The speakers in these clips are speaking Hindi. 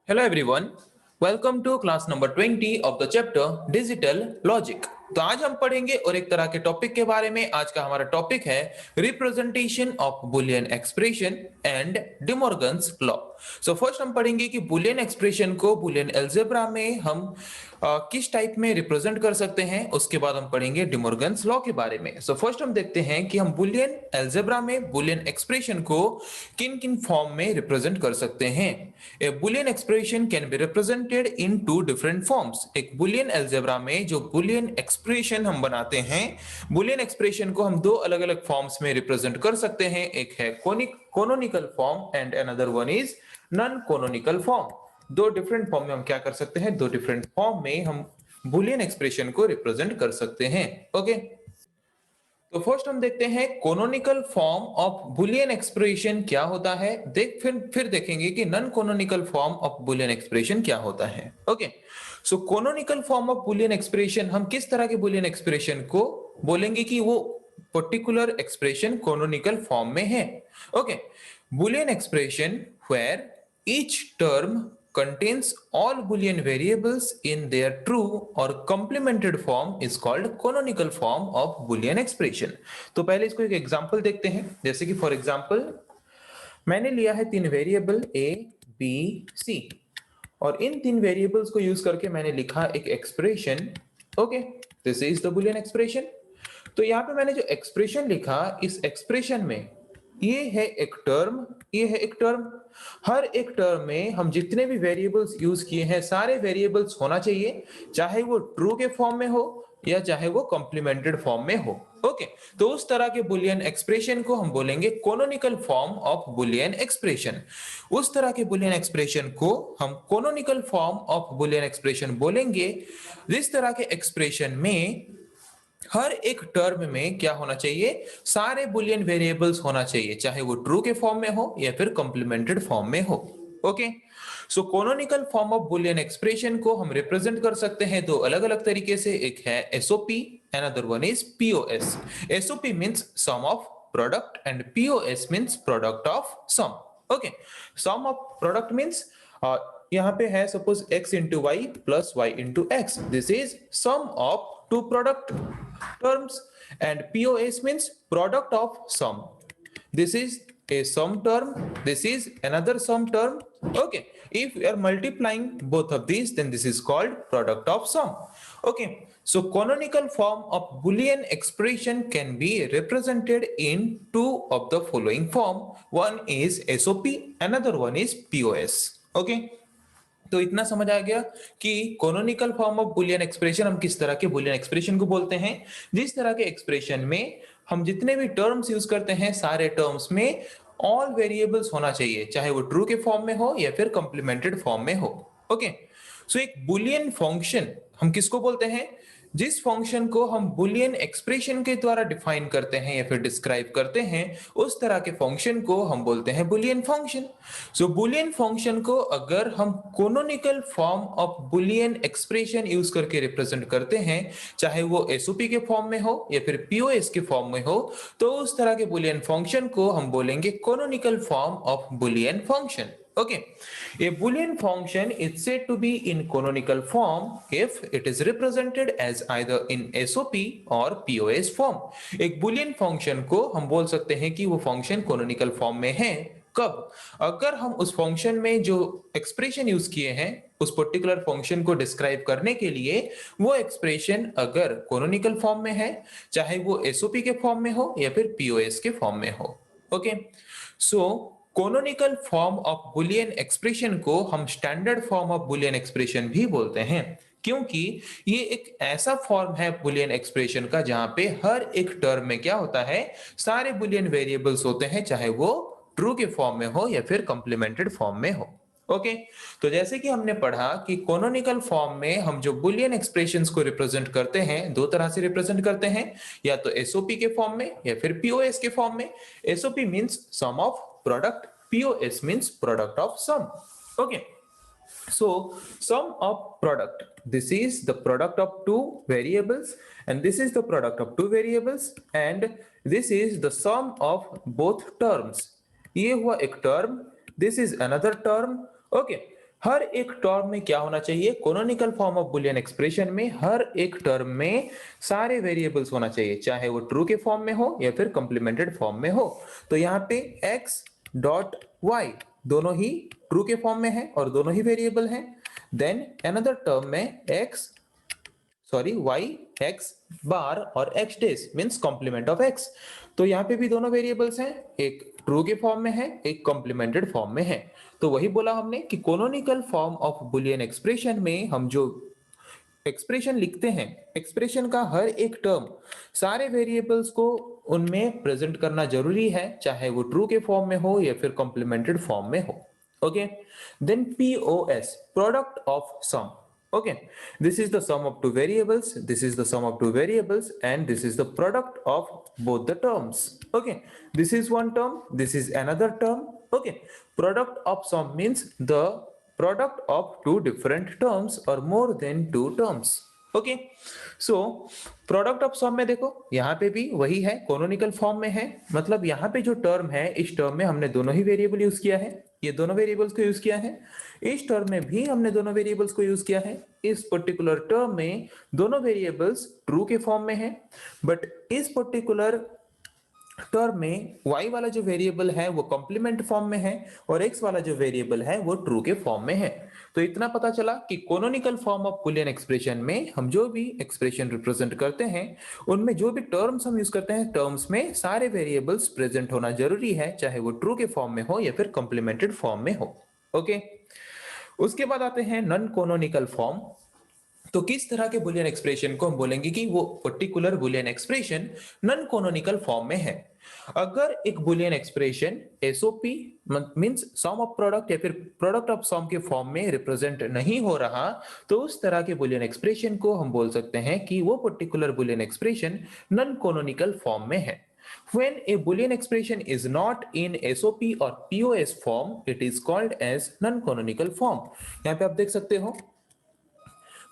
Hello everyone, welcome to class number 20 of the chapter Digital Logic। तो आज हम पढ़ेंगे और एक तरह के टॉपिक के बारे में। आज का हमारा टॉपिक है representation of Boolean expression and De Morgan's law. So first हम पढ़ेंगे कि बुलियन एक्सप्रेशन को बुलियन अलजेब्रा में हम किस टाइप में रिप्रेजेंट कर सकते हैं। उसके बाद हम पढ़ेंगे डिमॉर्गन्स लॉ के बारे में। सो फर्स्ट हम देखते हैं कि हम बुलियन अलजेब्रा में बुलियन एक्सप्रेशन को किन किन फॉर्म में रिप्रेजेंट कर सकते हैं। A Boolean expression can be represented in two different forms. एक बुलियन अलजेब्रा में जो बुलियन एक्सप्रेशन हम बनाते हैं, बुलियन एक्सप्रेशन को हम दो अलग अलग फॉर्म्स में रिप्रेजेंट कर सकते हैं। एक है canonical form and another one is non canonical form. दो डिफरेंट फॉर्म में हम क्या कर सकते हैं, दो डिफरेंट फॉर्म में हम बुलियन एक्सप्रेशन को रिप्रेजेंट कर सकते हैं। ओके, तो फर्स्ट हम देखते हैं canonical form of Boolean expression क्या होता है। फिर देखेंगे कि non canonical form of Boolean expression क्या होता है। Okay, so canonical form of Boolean expression, हम किस तरह के बुलियन एक्सप्रेशन को बोलेंगे कि वो पर्टिकुलर एक्सप्रेशन कोनोनिकल फॉर्म में है। Okay, boolean expression where each term contains all boolean variables in their true or complemented form is called canonical form of boolean expression। तो पहले इसको एक एग्जांपल देखते हैं। जैसे कि फॉर एग्जांपल मैंने लिया है तीन वेरिएबल a b c और इन तीन वेरिएबल्स को यूज करके मैंने लिखा एक expression. Okay, this is the Boolean expression. तो यहाँ पे मैंने जो एक्सप्रेशन लिखा, इस एक्सप्रेशन में ये है एक टर्म, ये है एक टर्म। हर एक टर्म में हम जितने भी वेरिएबल्स यूज किए हैं सारे वेरिएबल्स होना चाहिए, चाहे वो ट्रू के फॉर्म में हो या चाहे वो कॉम्प्लीमेंटेड फॉर्म में हो। ओके, तो उस तरह के बुलियन एक्सप्रेशन को हम बोलेंगे canonical form of Boolean expression. उस तरह के बुलियन एक्सप्रेशन को हम canonical form of Boolean expression बोलेंगे जिस तरह के एक्सप्रेशन में हर एक टर्म में क्या होना चाहिए, सारे बुलियन वेरिएबल्स होना चाहिए, चाहे वो ट्रू के फॉर्म में हो या फिर कॉम्प्लीमेंटेड फॉर्म में हो। Okay, so canonical form of Boolean expression को हम रिप्रेजेंट कर सकते हैं दो अलग अलग तरीके से। एक है SOP, another one is POS. SOP means sum of product and POS means product of sum. Okay, sum of product means यहाँ पे है suppose x into y plus y into x, this is sum of two product terms, and POS means product of sum. This is a sum term, this is another sum term. Okay, if we are multiplying both of these, then this is called product of sum. Okay, so canonical form of Boolean expression can be represented in two of the following form. One is SOP, another one is POS. Okay, तो इतना समझ आ गया कि canonical form of Boolean expression हम किस तरह के बुलियन एक्सप्रेशन को बोलते हैं। जिस तरह के एक्सप्रेशन में हम जितने भी टर्म्स यूज करते हैं सारे टर्म्स में ऑल वेरिएबल्स होना चाहिए, चाहे वो ट्रू के फॉर्म में हो या फिर कॉम्प्लीमेंटेड फॉर्म में हो। ओके, सो एक बुलियन फंक्शन हम किसको बोलते हैं, जिस फंक्शन को हम बुलियन एक्सप्रेशन के द्वारा डिफाइन करते हैं या फिर डिस्क्राइब करते हैं, उस तरह के फंक्शन को हम बोलते हैं Boolean function. So Boolean function को अगर हम canonical form of Boolean expression use करके रिप्रेजेंट करते हैं, चाहे वो एसओपी के फॉर्म में हो या फिर पीओएस के फॉर्म में हो, तो उस तरह के बुलियन फंक्शन को हम बोलेंगे canonical form of Boolean function. Okay, a Boolean function is said to be in canonical form if it is represented as either in SOP or POS form। एक Boolean function को हम बोल सकते हैं कि वो function canonical form में है कब, अगर हम उस function में जो expression यूज किए हैं उस पर्टिकुलर फंक्शन को डिस्क्राइब करने के लिए वो एक्सप्रेशन अगर कोनोनिकल फॉर्म में है, चाहे वो एसओपी के फॉर्म में हो या फिर पीओएस के फॉर्म में हो। Okay, so canonical form of Boolean expression को हम standard form of Boolean expression भी बोलते हैं, क्योंकि ये एक ऐसा फॉर्म है बुलियन एक्सप्रेशन का जहां पे हर एक टर्म में क्या होता है, सारे बुलियन वेरिएबल्स होते हैं, चाहे वो ट्रू के फॉर्म में हो या फिर कॉम्प्लीमेंटेड फॉर्म में हो। ओके, तो जैसे कि हमने पढ़ा कि कोनोनिकल फॉर्म में हम जो बुलियन एक्सप्रेशंस को रिप्रेजेंट करते हैं दो तरह से रिप्रेजेंट करते हैं, या तो एसओपी के फॉर्म में या फिर पीओएस के फॉर्म में। SOP means sum of product, POS means product of sum। Okay, so sum of product, this is the product of two variables and this is the product of two variables and this is the sum of both terms। ये हुआ एक term, this is another term। Okay, हर एक टर्म में क्या होना चाहिए, canonical form of Boolean expression में हर एक टर्म में सारे वेरिएबल्स होना चाहिए, चाहे वो ट्रू के फॉर्म में हो या फिर कॉम्प्लीमेंटेड फॉर्म में हो। तो यहाँ पे x डॉट y दोनों ही ट्रू के फॉर्म में है और दोनों ही वेरिएबल हैं। देन अनदर टर्म में y x बार और x dash means complement of x। तो यहाँ पे भी दोनों वेरिएबल्स हैं, एक ट्रू के फॉर्म में है, एक कॉम्प्लीमेंटेड फॉर्म में है। तो वही बोला हमने कि canonical form of Boolean expression में हम जो एक्सप्रेशन लिखते हैं, एक्सप्रेशन का हर एक टर्म सारे वेरिएबल्स को उनमें प्रेजेंट करना जरूरी है, चाहे वो ट्रू के फॉर्म में हो या फिर कॉम्प्लीमेंटेड फॉर्म में हो। Okay, then POS, product of sum. Okay, this is the sum of two variables, this is the sum of two variables, and this is the product of both the terms. Okay, this is one term, this is another term. Okay, product of sum means the product of two different terms or more than two terms. Okay, so product of sum में देखो यहाँ पे भी वही है, कैनोनिकल फॉर्म में है। मतलब यहाँ पे जो टर्म है, इस टर्म में हमने दोनों ही वेरिएबल यूज किया है, ये दोनों वेरिएबल्स को यूज किया है। इस टर्म में भी हमने दोनों वेरिएबल्स को यूज किया है। इस पर्टिकुलर टर्म में दोनों वेरिएबल्स ट्रू के फॉर्म में है, बट इस पर्टिकुलर टर्म में y वाला जो वेरिएबल है वो कॉम्प्लीमेंट फॉर्म में है और x वाला जो वेरिएबल है वो ट्रू के फॉर्म में है। तो इतना पता चला कि canonical form of Boolean expression में हम जो भी एक्सप्रेशन रिप्रेजेंट करते हैं, उनमें जो भी टर्म्स हम यूज करते हैं, टर्म्स में सारे वेरिएबल्स प्रेजेंट होना जरूरी है, चाहे वो ट्रू के फॉर्म में हो या फिर कॉम्प्लीमेंटेड फॉर्म में हो। ओके, उसके बाद आते हैं नॉन कैनोनिकल फॉर्म। तो किस तरह के बुलियन एक्सप्रेशन को हम बोलेंगे कि वो particular boolean expression non canonical form में है। अगर एक boolean expression SOP means sum of product या फिर प्रोडक्ट ऑफ सम के फॉर्म में रिप्रेजेंट नहीं हो रहा, तो उस तरह के बुलियन एक्सप्रेशन को हम बोल सकते हैं कि वो particular boolean expression non canonical form में है। When a Boolean expression is not in SOP or POS form, it is called as non-canonical form। यहाँ पे आप देख सकते हो,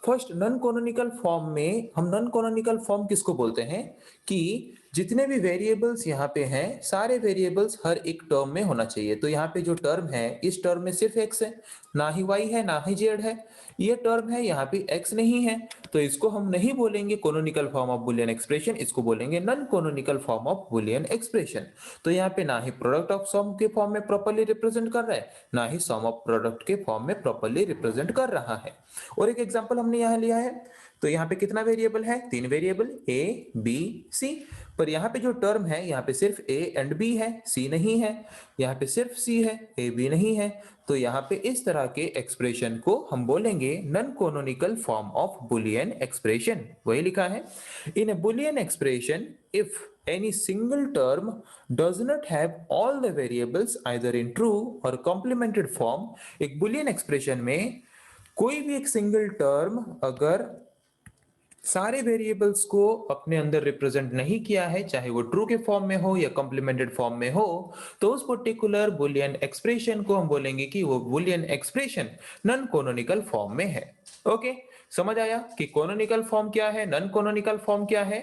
फर्स्ट नॉन कैनोनिकल फॉर्म में हम नॉन कैनोनिकल फॉर्म किसको बोलते हैं कि जितने भी वेरिएबल्स यहाँ पे हैं, सारे वेरिएबल्स हर एक टर्म में होना चाहिए। तो यहाँ पे जो टर्म है, इस टर्म में सिर्फ x है, ना ही y है ना ही z है। ये टर्म है, यहाँ पे x नहीं है, तो इसको हम नहीं बोलेंगे canonical form of Boolean expression, इसको बोलेंगे non canonical form of Boolean expression. तो यहाँ पे ना ही प्रोडक्ट ऑफ सम के फॉर्म में प्रॉपर्ली रिप्रेजेंट कर रहा है, ना ही सम ऑफ प्रोडक्ट के फॉर्म में प्रॉपर्ली रिप्रेजेंट कर रहा है। और एक एग्जांपल हमने यहाँ लिया है, तो यहाँ पे कितना वेरिएबल है, 3 वेरिएबल a b c। पर यहाँ पे जो टर्म है, यहाँ पे सिर्फ a एंड b है, c नहीं है। यहाँ पे सिर्फ c है, a b नहीं है। तो यहाँ पे इस तरह के एक्सप्रेशन को हम बोलेंगे non canonical form of Boolean expression. वही लिखा है, in a Boolean expression if any single term does not have all the variables either in true or complemented form। एक बुलियन एक्सप्रेशन में कोई भी एक सिंगल टर्म अगर सारे वेरिएबल्स को अपने अंदर रिप्रेजेंट नहीं किया है, चाहे वो ट्रू के फॉर्म में हो या कॉम्प्लीमेंटेड फॉर्म में हो, तो उस पर्टिकुलर बुलियन एक्सप्रेशन को हम बोलेंगे कि वो Boolean expression non canonical form में है। ओके, समझ आया कि कैनोनिकल फॉर्म क्या है, नॉन कैनोनिकल फॉर्म क्या है।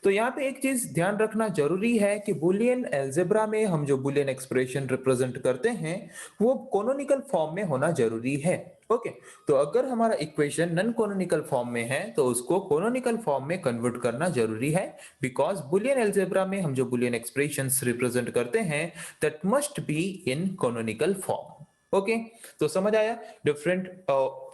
तो यहाँ पे एक चीज ध्यान रखना जरूरी है कि बुलियन अलजेब्रा में हम जो बुलियन एक्सप्रेशन रिप्रेजेंट करते हैं, वो कैनोनिकल फॉर्म में होना जरूरी है। ओके, तो अगर हमारा इक्वेशन नॉन कैनोनिकल फॉर्म में है, तो उसको कैनोनिकल फॉर्म में कन्वर्ट करना जरूरी है, बिकॉज बुलियन अलजेब्रा में हम जो बुलियन एक्सप्रेशंस रिप्रेजेंट करते हैं, that must be in canonical form. Okay, तो समझ आया different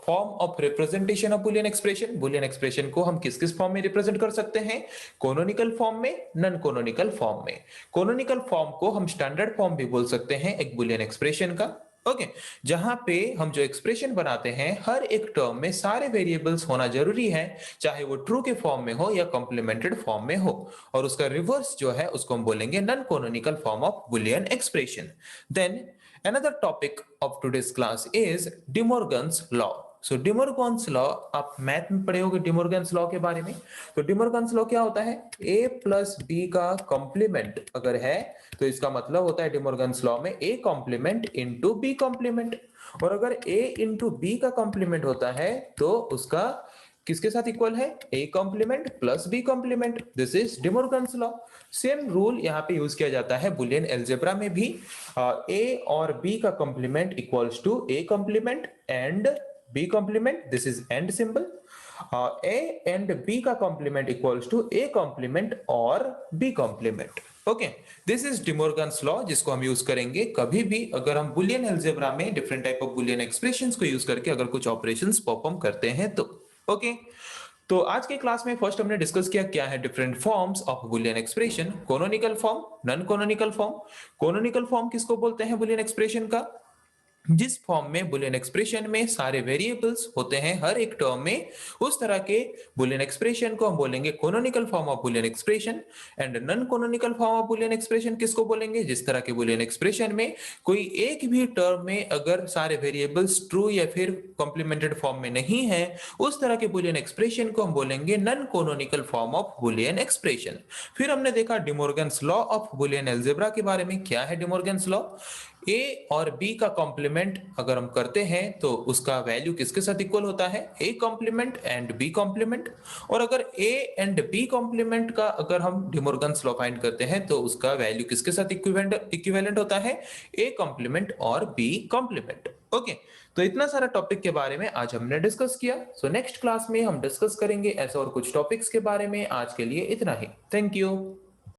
form of representation of Boolean expression. Boolean expression को हम किस किस फॉर्म में रिप्रेजेंट कर सकते हैं, कैनोनिकल फॉर्म में, नॉन कैनोनिकल फॉर्म में। कैनोनिकल फॉर्म को हम स्टैंडर्ड फॉर्म भी बोल सकते हैं एक बुलियन एक्सप्रेशन का। ओके, जहां पे हम जो एक्सप्रेशन बनाते हैं, हर एक टर्म में सारे वेरिएबल्स होना जरूरी है, चाहे वो ट्रू के फॉर्म में हो या कॉम्प्लीमेंटेड फॉर्म में हो। और उसका रिवर्स जो है उसको हम बोलेंगे non canonical form of Boolean expression. Then another topic of today's class is De Morgan's law। So De Morgan's law, आप मैथ में पढ़े होगे डिमोर्गन्स लॉ के बारे में। तो डिमोर्गन्स लॉ क्या होता है, a प्लस बी का कॉम्प्लीमेंट अगर है, तो इसका मतलब होता है डिमोर्गन्स लॉ में a complement into b complement. और अगर a इंटू बी का कॉम्प्लीमेंट होता है, तो उसका किसके साथ इक्वल है? A complement plus b complement, this is De Morgan's law. Same rule यहाँ पे यूज किया जाता है बुलियन अलजेब्रा में भी। ए और बी का complement equals to a complement and b complement, this is and symbol. A and b का complement equals to a complement और b complement. Okay, this is De Morgan's law, जिसको हम यूज करेंगे कभी भी अगर हम बुलियन अलजेब्रा में different type of Boolean expressions को यूज करके अगर कुछ ऑपरेशंस परफॉर्म करते हैं तो। ओके, तो आज के क्लास में फर्स्ट हमने डिस्कस किया क्या है different forms of Boolean expression. Canonical form, non canonical form. Canonical form किसको बोलते हैं बुलियन एक्सप्रेशन का? जिस फॉर्म में बुलियन एक्सप्रेशन में सारे वेरिएबल्स होते हैं हर एक टर्म में, उस तरह के बुलियन एक्सप्रेशन को हम बोलेंगे canonical form of Boolean expression. And non canonical form of Boolean expression किसको बोलेंगे? जिस तरह के बुलियन एक्सप्रेशन में कोई एक भी टर्म में अगर सारे वेरिएबल्स ट्रू या फिर कॉम्प्लीमेंटेड फॉर्म में नहीं है, उस तरह के बुलियन एक्सप्रेशन को हम बोलेंगे non canonical form of Boolean expression. फिर हमने देखा De Morgan's law of Boolean algebra के बारे में। क्या है डिमोर्गन्स लॉ? ए और बी का कॉम्प्लीमेंट अगर हम करते हैं तो उसका वैल्यू किसके साथ इक्वल होता है? A complement and b complement. और अगर ए एंड बी कॉम्प्लीमेंट का अगर हम डिमोर्गन्स लॉ फाइंड करते हैं तो उसका वैल्यू किसके साथ इक्विवेलेंट होता है? ए कॉम्प्लीमेंट और बी कॉम्प्लीमेंट। ओके, तो इतना सारा टॉपिक के बारे में आज हमने डिस्कस किया। सो नेक्स्ट क्लास में हम डिस्कस करेंगे ऐसे और कुछ टॉपिक्स के बारे में। आज के लिए इतना ही। Thank you.